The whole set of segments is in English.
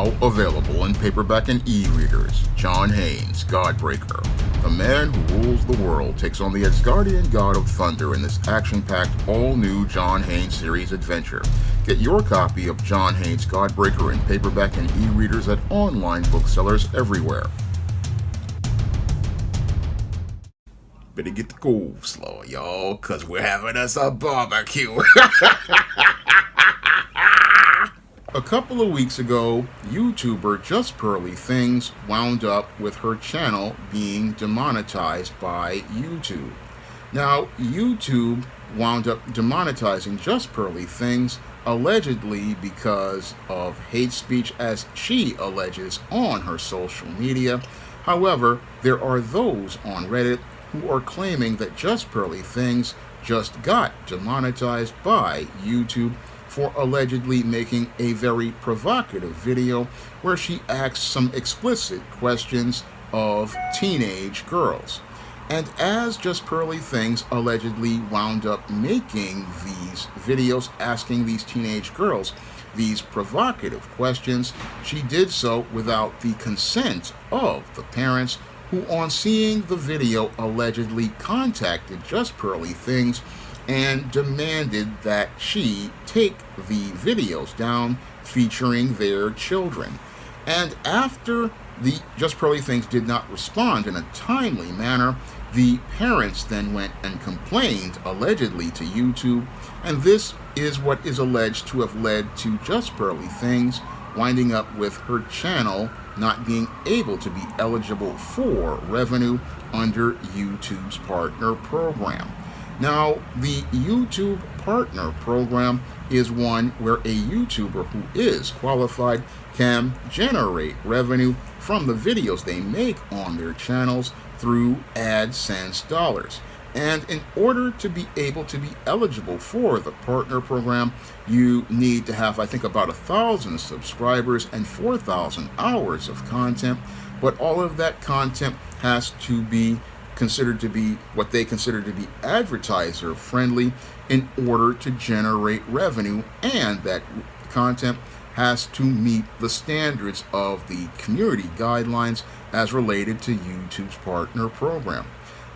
Now available in paperback and e-readers, John Haynes' Godbreaker. The man who rules the world takes on the Asgardian god of thunder in this action-packed, all-new John Haynes series adventure. Get your copy of John Haynes' Godbreaker in paperback and e-readers at online booksellers everywhere. Better get the cool slow, y'all, cause we're having us a barbecue. A couple of weeks ago, YouTuber Just Pearlie Things wound up with her channel being demonetized by YouTube. Now, YouTube wound up demonetizing Just Pearlie Things allegedly because of hate speech, as she alleges on her social media. However, there are those on Reddit who are claiming that Just Pearlie Things just got demonetized by YouTube for allegedly making a very provocative video where she asks some explicit questions of teenage girls. And as Just Pearlie Things allegedly wound up making these videos asking these teenage girls these provocative questions, she did so without the consent of the parents, who on seeing the video allegedly contacted Just Pearlie Things and demanded that she take the videos down featuring their children. And after the Just Pearlie Things did not respond in a timely manner, the parents then went and complained allegedly to YouTube, and this is what is alleged to have led to Just Pearlie Things winding up with her channel not being able to be eligible for revenue under YouTube's partner program. Now, the YouTube Partner Program is one where a YouTuber who is qualified can generate revenue from the videos they make on their channels through AdSense dollars. And in order to be able to be eligible for the Partner Program, you need to have, I think, about 1,000 subscribers and 4,000 hours of content. But all of that content has to be considered to be what they consider to be advertiser friendly in order to generate revenue, and that content has to meet the standards of the community guidelines as related to YouTube's partner program.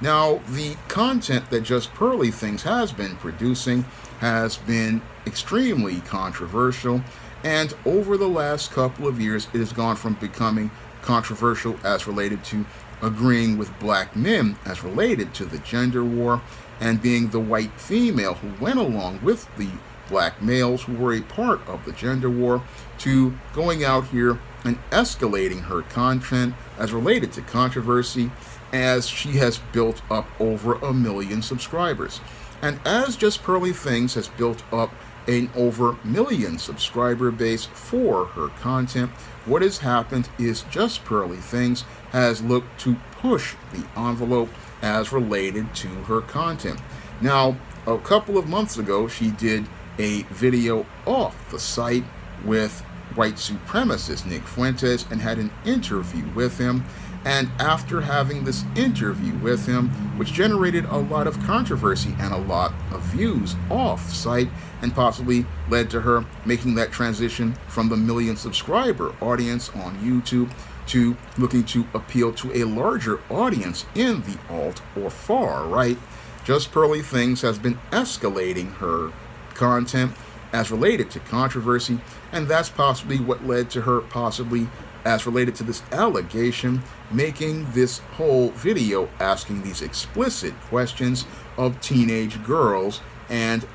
Now, the content that Just Pearlie Things has been producing has been extremely controversial, and over the last couple of years it has gone from becoming controversial as related to agreeing with black men as related to the gender war, and being the white female who went along with the black males who were a part of the gender war, to going out here and escalating her content as related to controversy, as she has built up over 1 million subscribers. And as Just Pearlie Things has built up an over 1 million subscriber base for her content, what has happened is Just Pearlie Things has looked to push the envelope as related to her content. Now, a couple of months ago, she did a video off the site with white supremacist Nick Fuentes and had an interview with him. And after having this interview with him, which generated a lot of controversy and a lot of views off-site, and possibly led to her making that transition from the 1 million subscriber audience on YouTube to looking to appeal to a larger audience in the alt or far right, Just Pearlie Things has been escalating her content as related to controversy, and that's possibly what led to her possibly, as related to this allegation, making this whole video asking these explicit questions of teenage girls and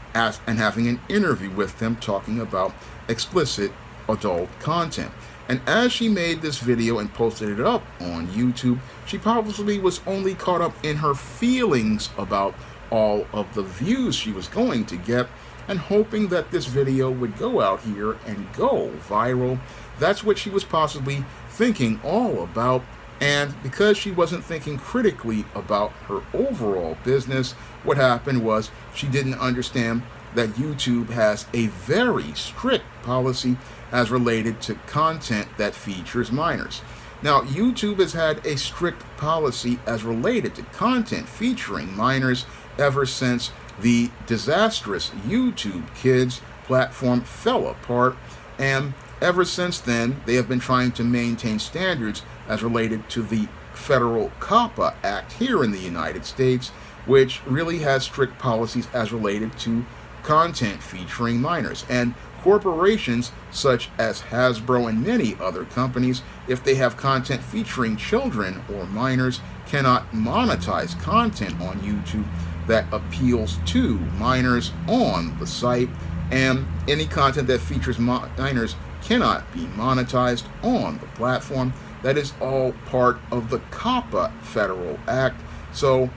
having an interview with them talking about explicit adult content. And as she made this video and posted it up on YouTube, she probably was only caught up in her feelings about all of the views she was going to get, and hoping that this video would go out here and go viral. That's what she was possibly thinking all about. And because she wasn't thinking critically about her overall business, what happened was she didn't understand that YouTube has a very strict policy as related to content that features minors. Now, YouTube has had a strict policy as related to content featuring minors ever since the disastrous YouTube Kids platform fell apart, and ever since then, they have been trying to maintain standards as related to the federal COPPA Act here in the United States, which really has strict policies as related to content featuring minors. And corporations such as Hasbro and many other companies, if they have content featuring children or minors, cannot monetize content on YouTube that appeals to minors on the site, and any content that features minors cannot be monetized on the platform. That is all part of the COPPA Federal Act. So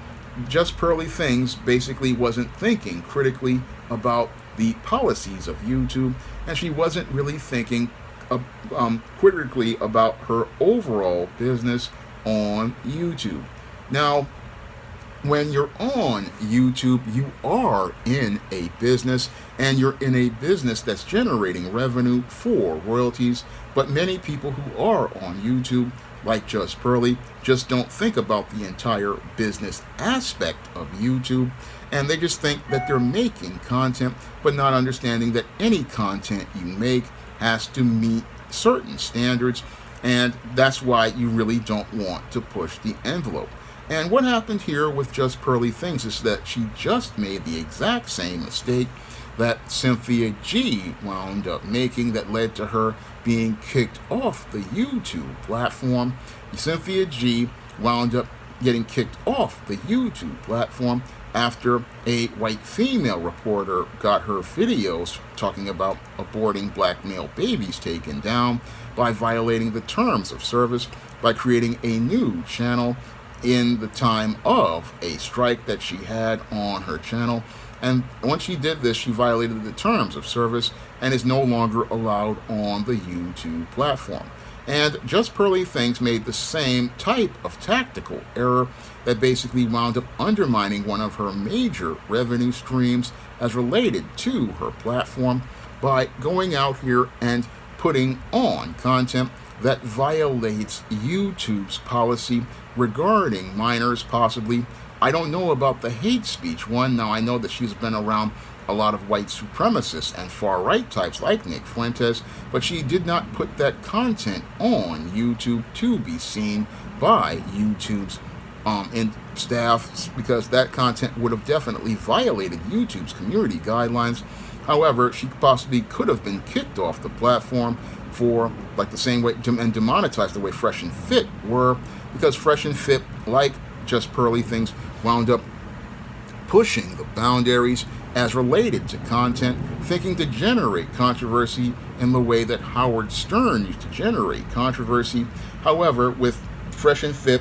Just Pearlie Things basically wasn't thinking critically about the policies of YouTube, and she wasn't really thinking critically about her overall business on YouTube. Now, when you're on YouTube, you are in a business, and you're in a business that's generating revenue for royalties. But many people who are on YouTube, like Just Pearlie, just don't think about the entire business aspect of YouTube, and they just think that they're making content, but not understanding that any content you make has to meet certain standards, and that's why you really don't want to push the envelope. And what happened here with Just Pearlie Things is that she just made the exact same mistake that Cynthia G wound up making, that led to her being kicked off the YouTube platform. Cynthia G wound up getting kicked off the YouTube platform after a white female reporter got her videos talking about aborting black male babies taken down by violating the terms of service by creating a new channel in the time of a strike that she had on her channel. And once she did this, she violated the terms of service and is no longer allowed on the YouTube platform. And Just Pearlie Things made the same type of tactical error that basically wound up undermining one of her major revenue streams as related to her platform by going out here and putting on content that violates YouTube's policy regarding minors, possibly. I don't know about the hate speech one. Now, I know that she's been around a lot of white supremacists and far-right types like Nick Fuentes, but she did not put that content on YouTube to be seen by YouTube's staff, because that content would have definitely violated YouTube's community guidelines. However, she possibly could have been kicked off the platform for, like, the same way, and demonetized the way Fresh and Fit were, because Fresh and Fit, like Just Pearlie Things, wound up pushing the boundaries as related to content, thinking to generate controversy in the way that Howard Stern used to generate controversy. However, with Fresh and Fit,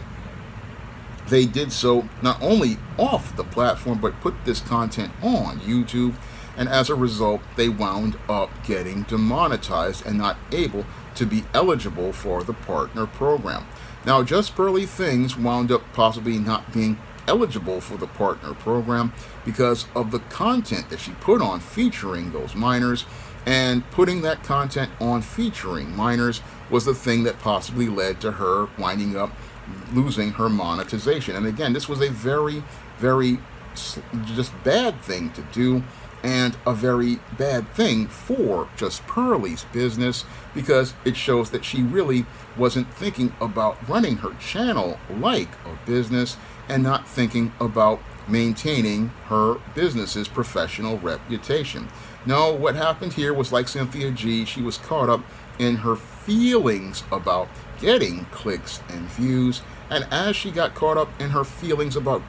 they did so not only off the platform, but put this content on YouTube, and as a result, they wound up getting demonetized and not able to be eligible for the partner program. Now, Just Pearlie Things wound up possibly not being eligible for the partner program because of the content that she put on featuring those minors, and putting that content on featuring minors was the thing that possibly led to her winding up losing her monetization. And again, this was a very, very just bad thing to do, and a very bad thing for Just Pearlie's business, because it shows that she really wasn't thinking about running her channel like a business and not thinking about maintaining her business's professional reputation. No, what happened here was like Cynthia G, she was caught up in her feelings about getting clicks and views, and as she got caught up in her feelings about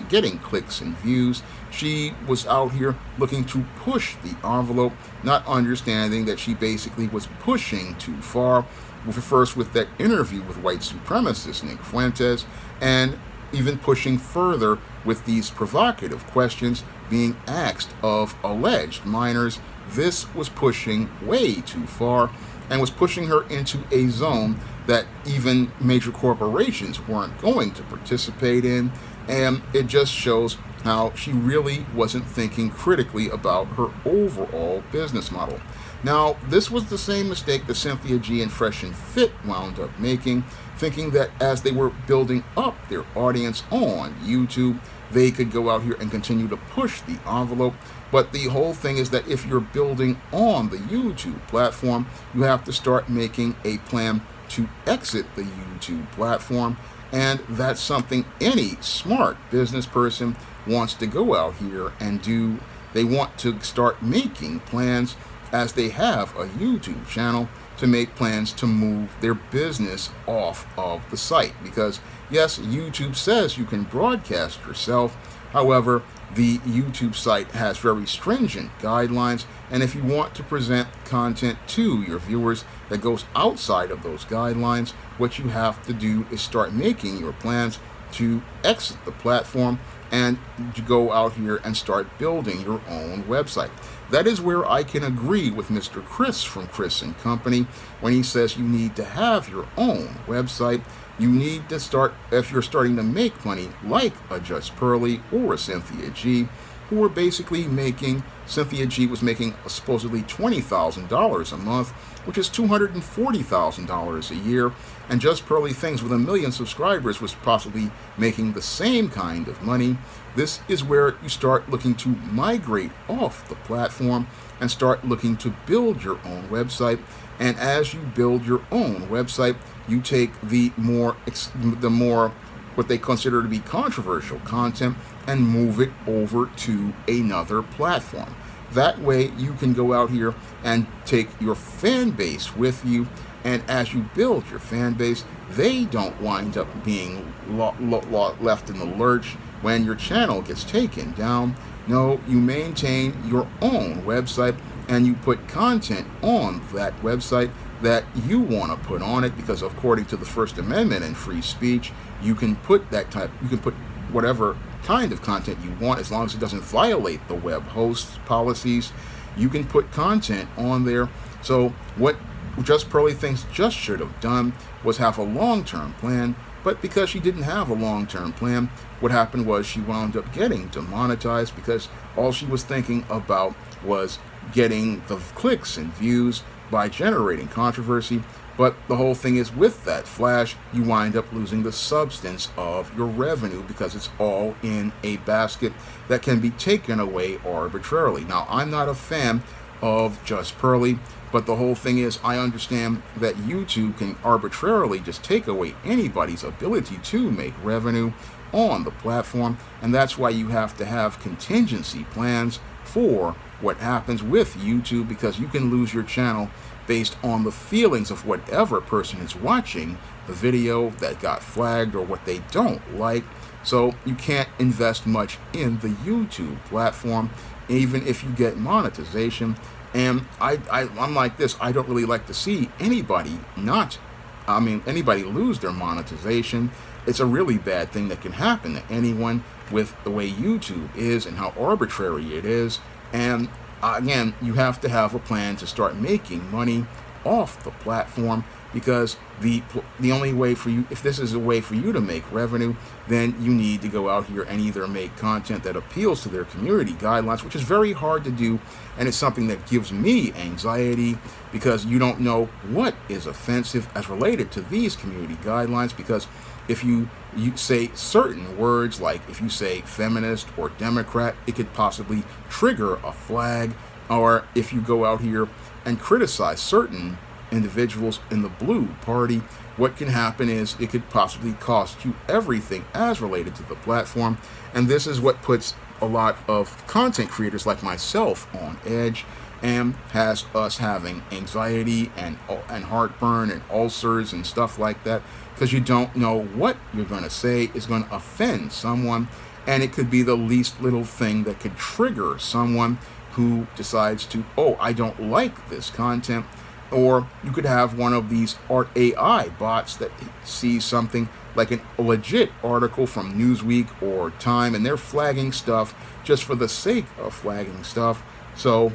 getting clicks and views, she was out here looking to push the envelope, not understanding that she basically was pushing too far. First with that interview with white supremacist Nick Fuentes, and even pushing further with these provocative questions being asked of alleged minors. This was pushing way too far, and was pushing her into a zone that even major corporations weren't going to participate in, and it just shows how she really wasn't thinking critically about her overall business model. Now, this was the same mistake that Cynthia G and Fresh and Fit wound up making, thinking that as they were building up their audience on YouTube, they could go out here and continue to push the envelope. But the whole thing is that if you're building on the YouTube platform, you have to start making a plan to exit the YouTube platform. And that's something any smart business person wants to go out here and do. They want to start making plans as they have a YouTube channel to make plans to move their business off of the site. Because yes, YouTube says you can broadcast yourself. However, the YouTube site has very stringent guidelines, and if you want to present content to your viewers that goes outside of those guidelines, what you have to do is start making your plans to exit the platform and to go out here and start building your own website. That is where I can agree with Mr. Chris from Chris & Company when he says you need to have your own website. You need to start, if you're starting to make money, like a Just Pearlie or a Cynthia G, who were basically making, Cynthia G was making supposedly $20,000 a month, which is $240,000 a year, and Just Pearlie Things with 1 million subscribers was possibly making the same kind of money. This is where you start looking to migrate off the platform and start looking to build your own website. And as you build your own website, you take the more what they consider to be controversial content and move it over to another platform. That way you can go out here and take your fan base with you, and as you build your fan base, they don't wind up being left in the lurch when your channel gets taken down. No, you maintain your own website and you put content on that website that you want to put on it, because according to the First Amendment and free speech, you can put whatever kind of content you want as long as it doesn't violate the web host policies. You can put content on there. So what Just Pearlie Things just should have done was have a long-term plan, but because she didn't have a long-term plan, what happened was she wound up getting demonetized because all she was thinking about was getting the clicks and views by generating controversy. But the whole thing is, with that flash, you wind up losing the substance of your revenue because it's all in a basket that can be taken away arbitrarily. Now, I'm not a fan of Just Pearlie, but the whole thing is, I understand that YouTube can arbitrarily just take away anybody's ability to make revenue on the platform, and that's why you have to have contingency plans for what happens with YouTube, because you can lose your channel based on the feelings of whatever person is watching the video that got flagged or what they don't like. So you can't invest much in the YouTube platform, even if you get monetization. And I'm like this, I don't really like to see anybody lose their monetization. It's a really bad thing that can happen to anyone with the way YouTube is and how arbitrary it is. And again, you have to have a plan to start making money off the platform, because the only way for you, if this is a way for you to make revenue, then you need to go out here and either make content that appeals to their community guidelines, which is very hard to do, and it's something that gives me anxiety, because you don't know what is offensive as related to these community guidelines. Because if you say certain words, like if you say feminist or Democrat, it could possibly trigger a flag. Or if you go out here and criticize certain individuals in the blue party, what can happen is it could possibly cost you everything as related to the platform. And this is what puts a lot of content creators like myself on edge, and has us having anxiety and heartburn and ulcers and stuff like that, because you don't know what you're going to say is going to offend someone, and it could be the least little thing that could trigger someone who decides to, oh, I don't like this content. Or you could have one of these art AI bots that sees something like a legit article from Newsweek or Time, and they're flagging stuff just for the sake of flagging stuff. So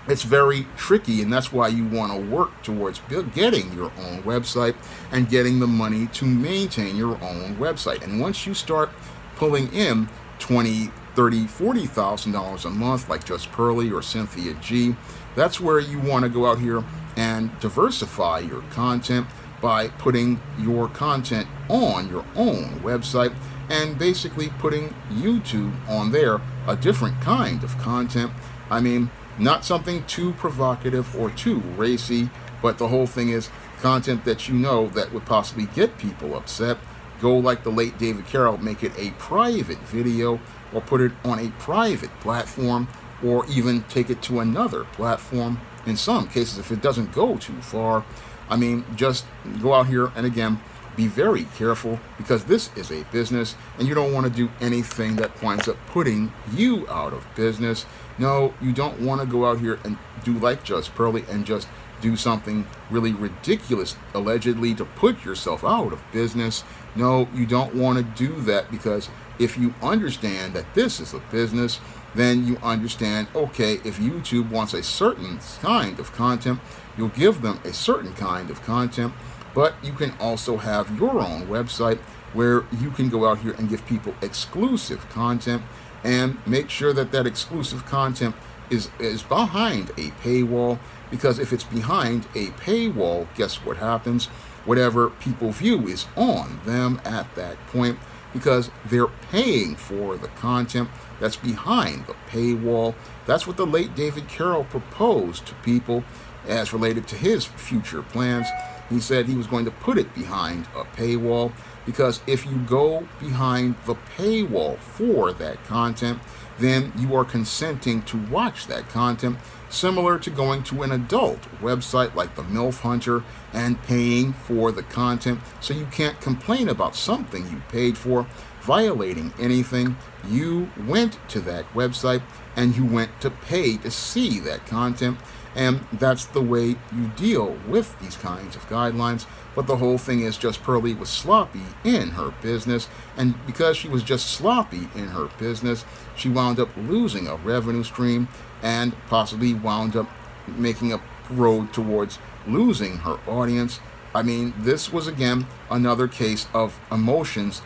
it's very tricky, and that's why you want to work towards getting your own website and getting the money to maintain your own website. And once you start pulling in $20,000, $30,000, $40,000 a month, like Just Pearlie or Cynthia G, that's where you want to go out here and diversify your content by putting your content on your own website. and basically putting YouTube on there a different kind of content. I mean, not something too provocative or too racy, but the whole thing is content that you know that would possibly get people upset. Go like the late David Carroll, make it a private video or put it on a private platform, or even take it to another platform. In some cases, if it doesn't go too far, I mean, just go out here and again, be very careful, because this is a business and you don't want to do anything that winds up putting you out of business. No, you don't want to go out here and do like just Pearlie and just do something really ridiculous, allegedly, to put yourself out of business. No, you don't want to do that, because if you understand that this is a business, then you understand, okay, if YouTube wants a certain kind of content, you'll give them a certain kind of content. But you can also have your own website where you can go out here and give people exclusive content, and make sure that that exclusive content is behind a paywall. Because if it's behind a paywall, guess what happens? Whatever people view is on them at that point, because they're paying for the content that's behind the paywall. That's what the late David Carroll proposed to people as related to his future plans. He said he was going to put it behind a paywall, because if you go behind the paywall for that content, then you are consenting to watch that content, similar to going to an adult website like the MILF Hunter and paying for the content. So you can't complain about something you paid for violating anything. You went to that website and you went to pay to see that content. And that's the way you deal with these kinds of guidelines. But the whole thing is, just Pearlie was sloppy in her business. And because she was just sloppy in her business, she wound up losing a revenue stream and possibly wound up making a road towards losing her audience. I mean, this was, again, another case of emotions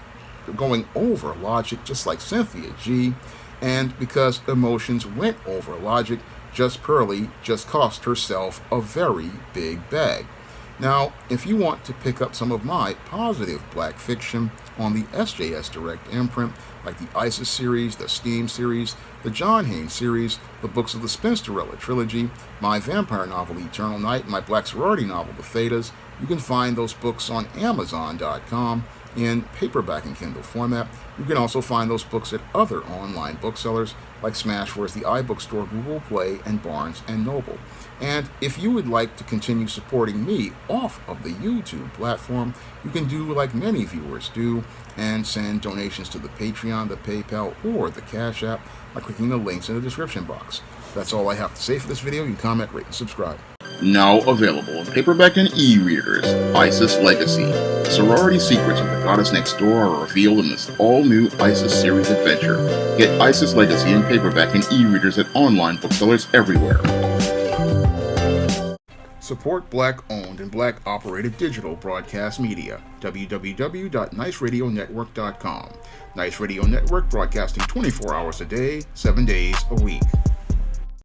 going over logic, just like Cynthia G. And because emotions went over logic, just Pearlie just cost herself a very big bag. Now, if you want to pick up some of my positive black fiction on the SJS Direct imprint, like the ISIS series, the Steam series, the John Haynes series, the books of the Spinsterella trilogy, my vampire novel Eternal Night, and my black sorority novel The Thetas, you can find those books on Amazon.com in paperback and Kindle format. You can also find those books at other online booksellers like Smashwords, the iBookstore, Google Play, and Barnes & Noble. And if you would like to continue supporting me off of the YouTube platform, you can do like many viewers do and send donations to the Patreon, the PayPal, or the Cash App by clicking the links in the description box. That's all I have to say for this video. You can comment, rate, and subscribe. Now available in paperback and e-readers, ISIS Legacy. The sorority secrets of the goddess next door are revealed in this all-new ISIS series adventure. Get ISIS Legacy in paperback and e-readers at online booksellers everywhere. Support Black-owned and Black-operated digital broadcast media. www.niceradionetwork.com. Nice Radio Network, broadcasting 24 hours a day, 7 days a week.